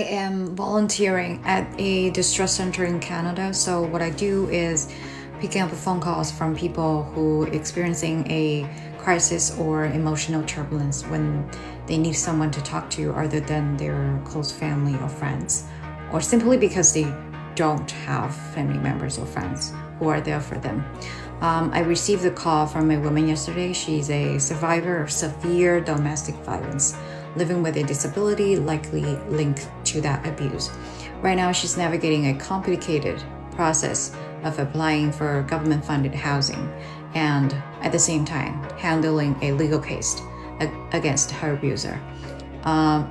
I am volunteering at a distress center in Canada. So what I do is picking up phone calls from people who experiencing a crisis or emotional turbulence when they need someone to talk to other than their close family or friends, or simply because they don't have family members or friends who are there for them. I received a call from a woman yesterday. She's a survivor of severe domestic violence, living with a disability likely linked to that abuse. Right now, she's navigating a complicated process of applying for government-funded housing and at the same time handling a legal case against her abuser.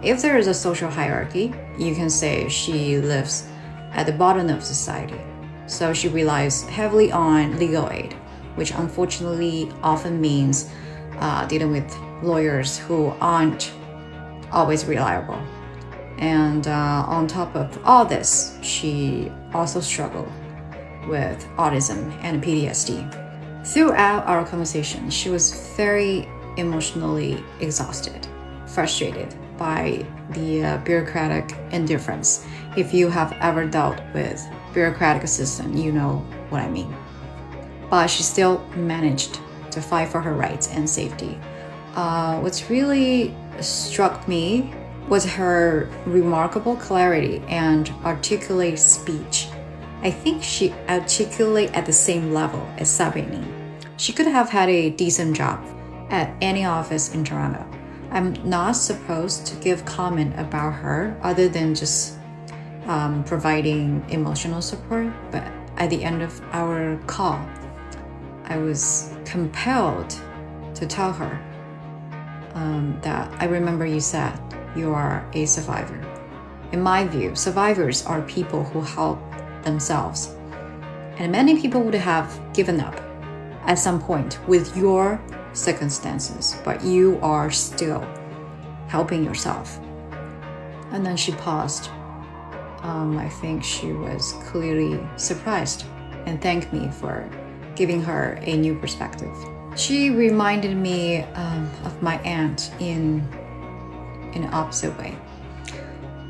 If there is a social hierarchy, you can say she lives at the bottom of society. So she relies heavily on legal aid, which unfortunately often means dealing with lawyers who aren't always reliable. And on top of all this, she also struggled with autism and PTSD. Throughout our conversation, she was very emotionally exhausted, frustrated by the bureaucratic indifference. If you have ever dealt with bureaucratic system, you know what I mean. But she still managed to fight for her rights and safety. What's really struck me was her remarkable clarity and articulate speech. I think she articulated at the same level as Sabini. She could have had a decent job at any office in Toronto. I'm not supposed to give comment about her other than just providing emotional support, but at the end of our call, I was compelled to tell her that I remember you said you are a survivor. In my view, survivors are people who help themselves. And many people would have given up at some point with your circumstances, but you are still helping yourself. And then she paused. I think she was clearly surprised and thanked me for giving her a new perspective. She reminded me of my aunt in an opposite way.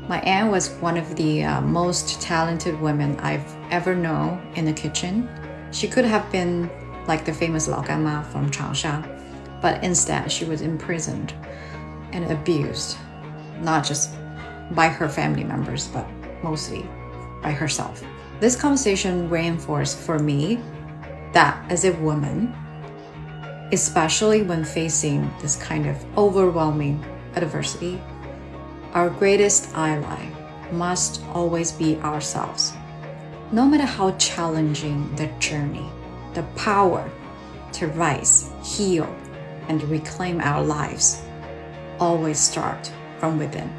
My aunt was one of the most talented women I've ever known in the kitchen. She could have been like the famous Lao Ganma from Changsha, but instead she was imprisoned and abused, not just by her family members, but mostly by herself. This conversation reinforced for me that as a woman, especially when facing this kind of overwhelming adversity, our greatest ally must always be ourselves. No matter how challenging the journey, the power to rise, heal, and reclaim our lives always start from within.